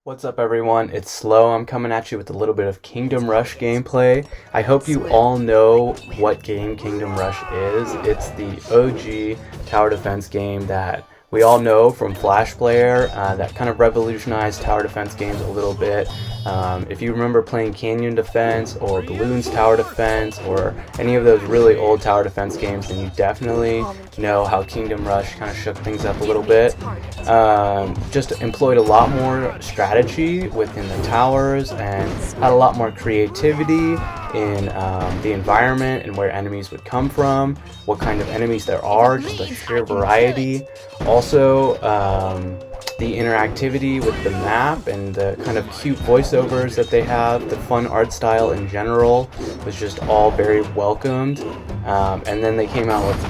What's up everyone, it's Slow. I'm coming at you with a little bit of Kingdomrush gameplay. I hope you all know what game Kingdomrush is. It's the OG tower defense game that we all know from Flash Player that kind of revolutionized tower defense games a little bit. If you remember playing Canyon Defense or Balloons Tower Defense or any of those really old tower defense games, then you definitely know how Kingdomrush kind of shook things up a little bit. Just employed a lot more strategy within the towers and had a lot more creativity in the environment and where enemies would come from, what kind of enemies there are, just a sheer variety. Also, the interactivity with the map and the kind of cute voiceovers that they have, the fun art style in general was just all very welcomed. And then they came out with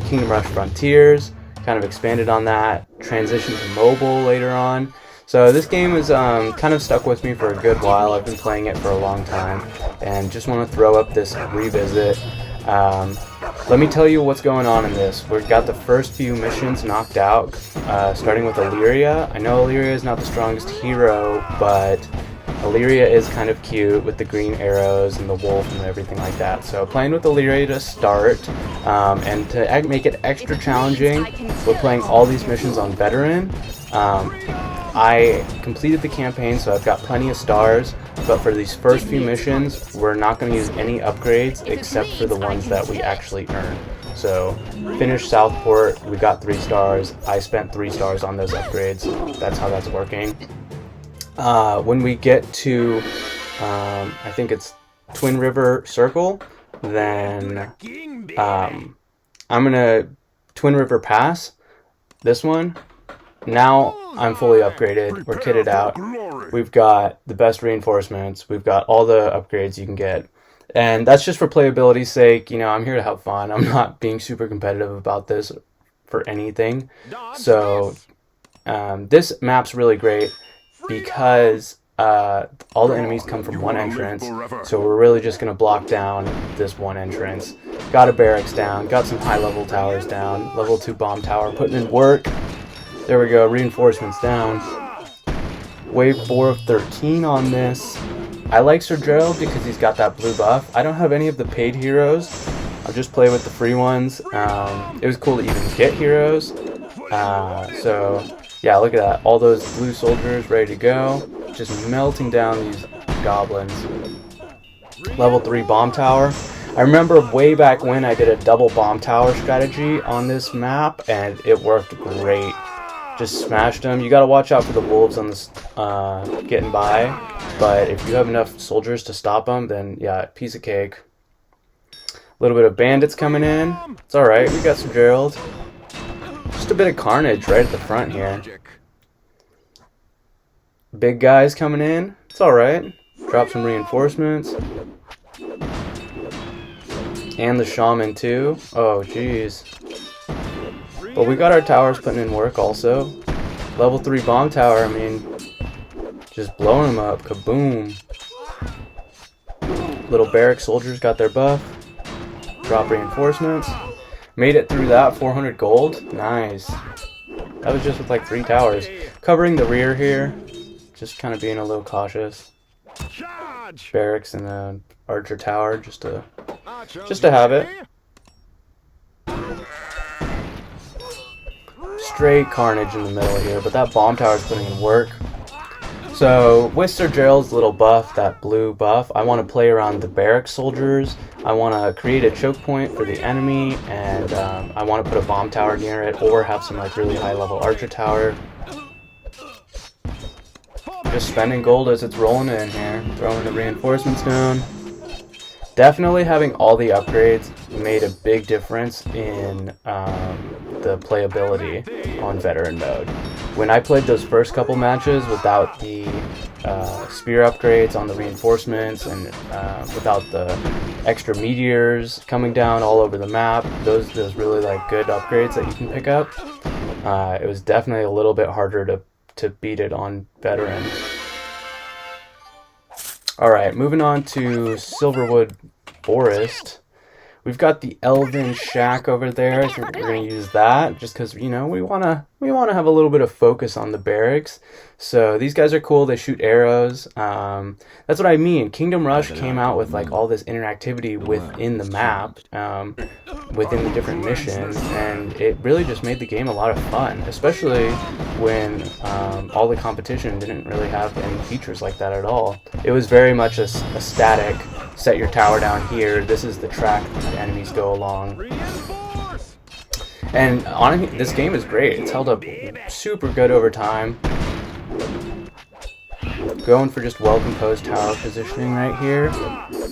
Kingdomrush Frontiers, kind of expanded on that, transitioned to mobile later on. So this game has kind of stuck with me for a good while. I've been playing it for a long time and just want to throw up this revisit. Let me tell you what's going on in this. We've got the first few missions knocked out, starting with Illyria. I know Illyria is not the strongest hero, but Illyria is kind of cute with the green arrows and the wolf and everything like that. So playing with Illyria to start, and to make it extra challenging, we're playing all these missions on Veteran. I completed the campaign, so I've got plenty of stars, but for these first few missions, we're not going to use any upgrades except for the ones that we actually earn. So, finished Southport, we got 3 stars, I spent 3 stars on those upgrades, that's how that's working. When we get to, I think it's Twin River Circle, then I'm going to Twin River Pass, this one. Now I'm fully upgraded, we're kitted out, we've got the best reinforcements, we've got all the upgrades you can get, and that's just for playability's sake. You know, I'm here to have fun, I'm not being super competitive about this for anything. So this map's really great because all the enemies come from one entrance, so we're really just going to block down this one entrance. Got a barracks down, got some high level towers down, level 2 bomb tower, putting in work. There we go, reinforcements down. Wave 4 of 13 on this. I like sirgerald because he's got that blue buff. I don't have any of the paid heroes. I'll just play with the free ones. It was cool to even get heroes. So, yeah, look at that. All those blue soldiers ready to go. Just melting down these goblins. Level 3 bomb tower. I remember way back when I did a double bomb tower strategy on this map, and it worked great. Just smashed them. You gotta watch out for the wolves on this getting by, but if you have enough soldiers to stop them, then yeah, piece of cake. A little bit of bandits coming in. It's alright, we got some Gerald. Just a bit of carnage right at the front here. Big guys coming in. It's alright. Drop some reinforcements. And the shaman too. Oh jeez. But we got our towers putting in work also. Level 3 bomb tower, I mean, just blowing them up. Kaboom. Little barrack soldiers got their buff. Drop reinforcements. Made it through that, 400 gold. Nice. That was just with like 3 towers. Covering the rear here. Just kind of being a little cautious. Barracks and an archer tower just to have it. Straight carnage in the middle here, but that bomb tower is putting in work. So with sirgerald's little buff, that blue buff, I want to play around the barrack soldiers. I want to create a choke point for the enemy, and I want to put a bomb tower near it, or have some like really high level archer tower. Just spending gold as it's rolling in here, throwing the reinforcements down. Definitely having all the upgrades made a big difference in the playability on veteran mode. When I played those first couple matches without the spear upgrades on the reinforcements and without the extra meteors coming down all over the map, those really like good upgrades that you can pick up, it was definitely a little bit harder to beat it on veteran. Alright, moving on to Silverwood Forest. We've got the Elven shack over there. I think we're going to use that just because, you know, we want we want to have a little bit of focus on the barracks. So these guys are cool. They shoot arrows. That's what I mean. Kingdomrush came out with like all this interactivity within the map, within the different missions, and it really just made the game a lot of fun, especially when all the competition didn't really have any features like that at all. It was very much a static, set your tower down here, this is the track that enemies go along. And honestly, this game is great. It's held up super good over time. Going for just well-composed tower positioning right here.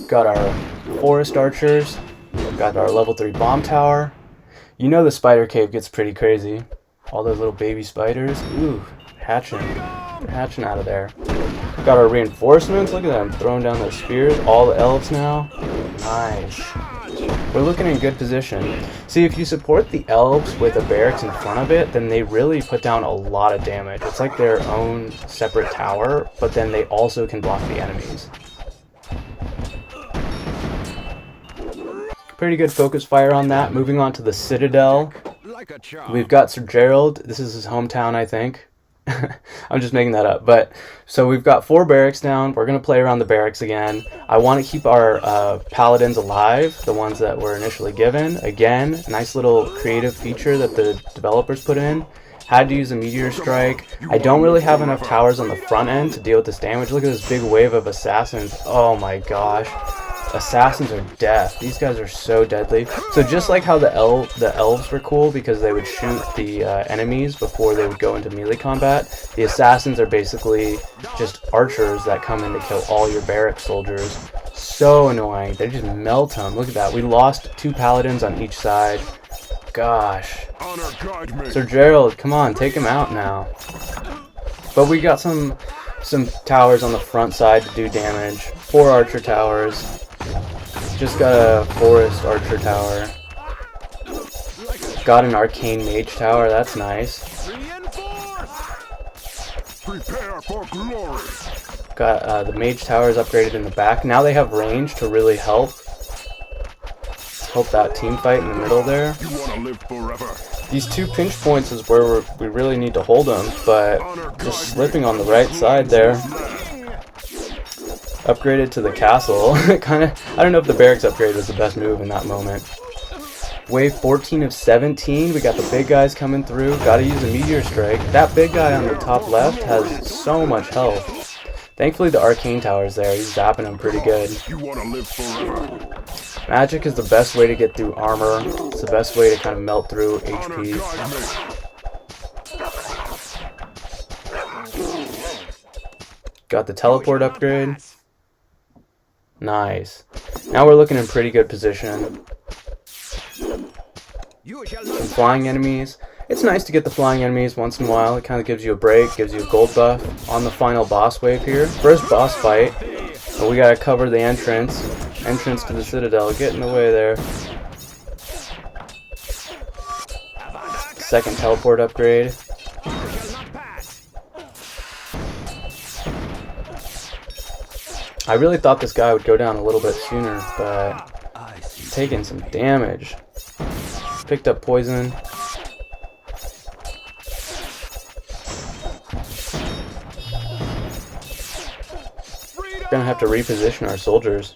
Got our forest archers. Got our level 3 bomb tower. You know the spider cave gets pretty crazy. All those little baby spiders. Ooh, hatching. They're hatching out of there. Got our reinforcements. Look at them throwing down those spears. All the elves now. Nice. We're looking in good position. See, if you support the elves with a barracks in front of it, then they really put down a lot of damage. It's like their own separate tower, but then they also can block the enemies. Pretty good focus fire on that. Moving on to the Citadel. We've got Sirgerald. This is his hometown, I think. I'm just making that up. But so we've got 4 barracks down. We're going to play around the barracks again. I want to keep our paladins alive, the ones that were initially given. Again, nice little creative feature that the developers put in. Had to use a meteor strike. I don't really have enough towers on the front end to deal with this damage. Look at this big wave of assassins. Oh my gosh. Assassins are death. These guys are so deadly. So just like how the elves were cool because they would shoot the enemies before they would go into melee combat, the assassins are basically just archers that come in to kill all your barrack soldiers. So annoying. They just melt them. Look at that. We lost 2 paladins on each side. Gosh. Sirgerald, come on, take him out now. But we got some towers on the front side to do damage. 4 archer towers. Just got a forest archer tower. Got an arcane mage tower, that's nice. Got the mage towers upgraded in the back. Now they have range to really help. Help that team fight in the middle there. These 2 pinch points is where we really need to hold them, but just slipping on the right side there. Upgraded to the castle. I don't know if the barracks upgrade was the best move in that moment. Wave 14 of 17. We got the big guys coming through. Gotta use a meteor strike. That big guy on the top left has so much health. Thankfully the arcane tower's there. He's zapping him pretty good. Magic is the best way to get through armor. It's the best way to kind of melt through HP. Got the teleport upgrade. Nice. Now we're looking in pretty good position. Some flying enemies. It's nice to get the flying enemies once in a while. It kind of gives you a break, gives you a gold buff on the final boss wave here. First boss fight. But we gotta cover the entrance to the Citadel. Get in the way there. Second teleport upgrade. I really thought this guy would go down a little bit sooner, but he's taking some damage. Picked up poison. Gonna have to reposition our soldiers.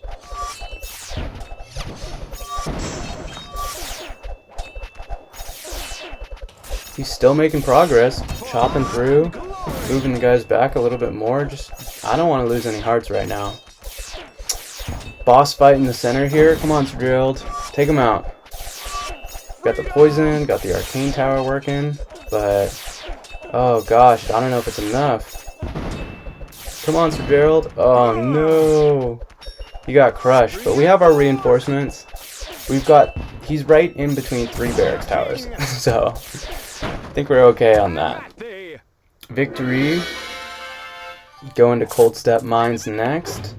He's still making progress, chopping through, moving the guys back a little bit more. I don't want to lose any hearts right now. Boss fight in the center here. Come on, Sirgerald. Take him out. Got the poison, got the arcane tower working, but oh gosh, I don't know if it's enough. Come on, Sirgerald. Oh no. He got crushed, but we have our reinforcements. He's right in between 3 barracks towers, so I think we're okay on that. Victory. Going to Coldstep Mines next.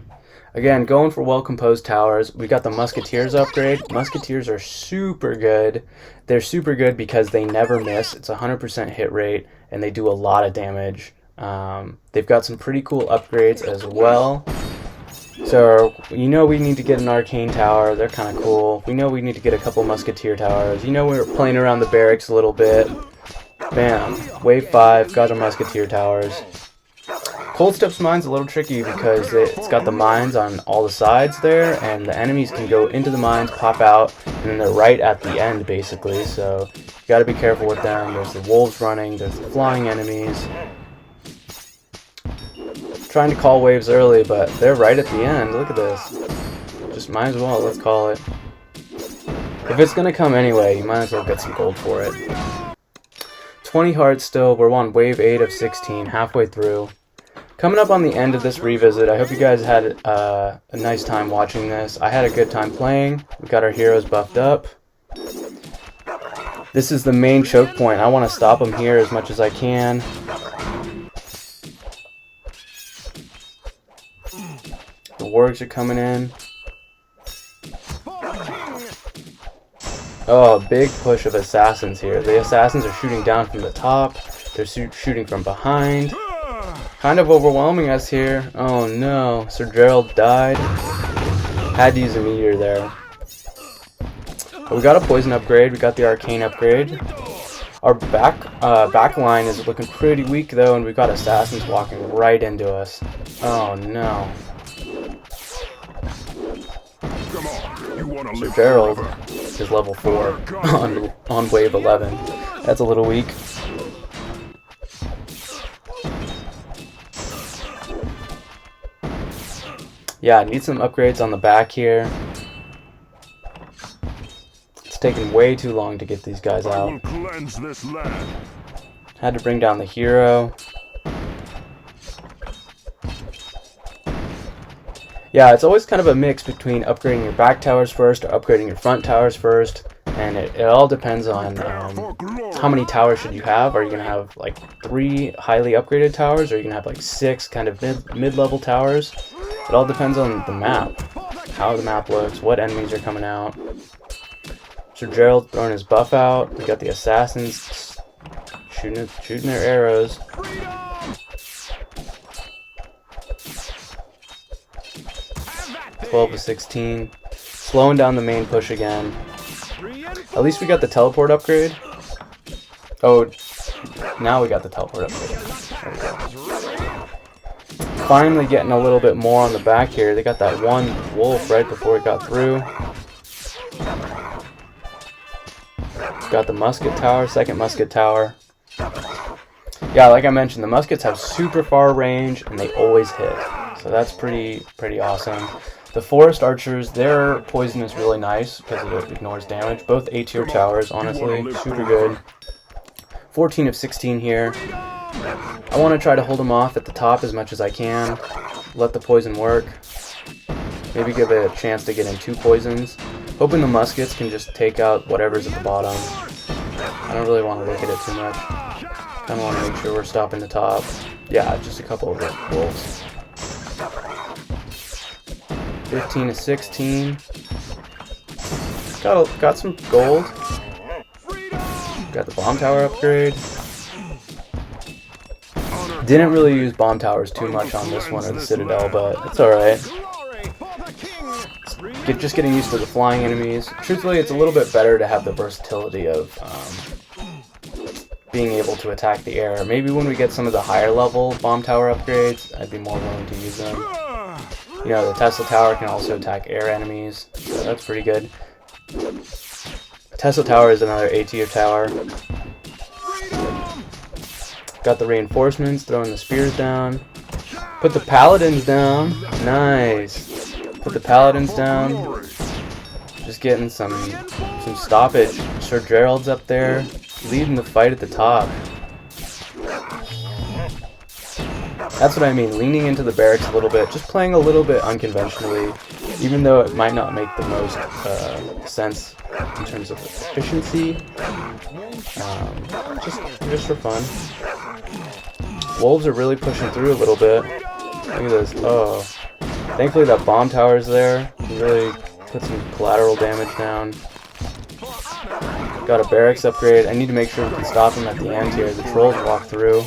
Again, going for well-composed towers. We got the Musketeers upgrade. Musketeers are super good. They're super good because they never miss. It's 100% hit rate, and they do a lot of damage. They've got some pretty cool upgrades as well. So, you know we need to get an arcane tower. They're kind of cool. We know we need to get a couple Musketeer towers. You know we're playing around the barracks a little bit. Bam. Wave 5, got our musketeer towers. Coldsteps mine's a little tricky because it's got the mines on all the sides there, and the enemies can go into the mines, pop out, and then they're right at the end basically, so you gotta be careful with them. There's the wolves running, there's the flying enemies. Trying to call waves early, but they're right at the end. Look at this. Just might as well, let's call it. If it's gonna come anyway, you might as well get some gold for it. 20 hearts still, we're on wave 8 of 16, halfway through. Coming up on the end of this revisit, I hope you guys had a nice time watching this. I had a good time playing. We got our heroes buffed up. This is the main choke point. I want to stop them here as much as I can. The wargs are coming in. Oh, big push of assassins here. The assassins are shooting down from the top. They're shooting from behind. Kind of overwhelming us here. Oh no, Sirgerald died. Had to use a meteor there. But we got a poison upgrade, we got the arcane upgrade. Our back line is looking pretty weak though, and we've got assassins walking right into us. Oh no. Sirgerald is level 4 on wave 11. That's a little weak. Yeah, I need some upgrades on the back here. It's taking way too long to get these guys out. Had to bring down the hero. Yeah, it's always kind of a mix between upgrading your back towers first or upgrading your front towers first. And it all depends on how many towers should you have. Are you going to have like 3 highly upgraded towers? Or are you going to have like 6 kind of mid-level towers? It all depends on the map, how the map looks, what enemies are coming out. Sirgerald throwing his buff out. We got the assassins shooting their arrows. (12 of 16). Slowing down the main push again. At least we got the teleport upgrade. Oh, now we got the teleport upgrade. There we go. Finally getting a little bit more on the back here. They got that one wolf right before it got through. Got the musket tower, second musket tower. Yeah, like I mentioned, the muskets have super far range and they always hit. So that's pretty awesome. The forest archers, their poison is really nice because it ignores damage. Both A tier towers, honestly, super good. 14 of 16 here. I want to try to hold them off at the top as much as I can. Let the poison work. Maybe give it a chance to get in 2 poisons. Hoping the muskets can just take out whatever's at the bottom. I don't really want to look at it too much. Kind of want to make sure we're stopping the top. Yeah, just a couple of wolves. 15 to 16. Got some gold. Got the bomb tower upgrade. Didn't really use bomb towers too much on this one or the Citadel, but it's alright. Just getting used to the flying enemies. Truthfully, it's a little bit better to have the versatility of being able to attack the air. Maybe when we get some of the higher level bomb tower upgrades, I'd be more willing to use them. You know, the Tesla tower can also attack air enemies, so that's pretty good. Tesla tower is another A tier tower. Got the reinforcements, throwing the spears down. Put the paladins down. Nice. Put the paladins down. Just getting some stoppage. Sirgerald's up there, leading the fight at the top. That's what I mean, leaning into the barracks a little bit, just playing a little bit unconventionally, even though it might not make the most sense in terms of efficiency. Just for fun. Wolves are really pushing through a little bit. Look at this. Oh. Thankfully that bomb tower is there. Can really put some collateral damage down. Got a barracks upgrade. I need to make sure we can stop them at the end here. The trolls walk through.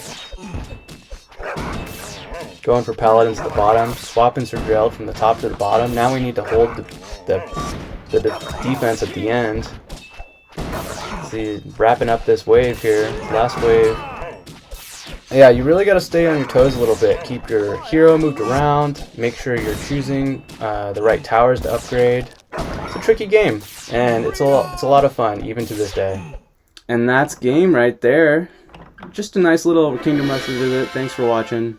Going for paladins at the bottom. Swapping Sirgerald from the top to the bottom. Now we need to hold the defense at the end. See, wrapping up this wave here, last wave. Yeah, you really got to stay on your toes a little bit. Keep your hero moved around. Make sure you're choosing the right towers to upgrade. It's a tricky game, and it's a lot of fun, even to this day. And that's game right there. Just a nice little Kingdomrush visit. Thanks for watching.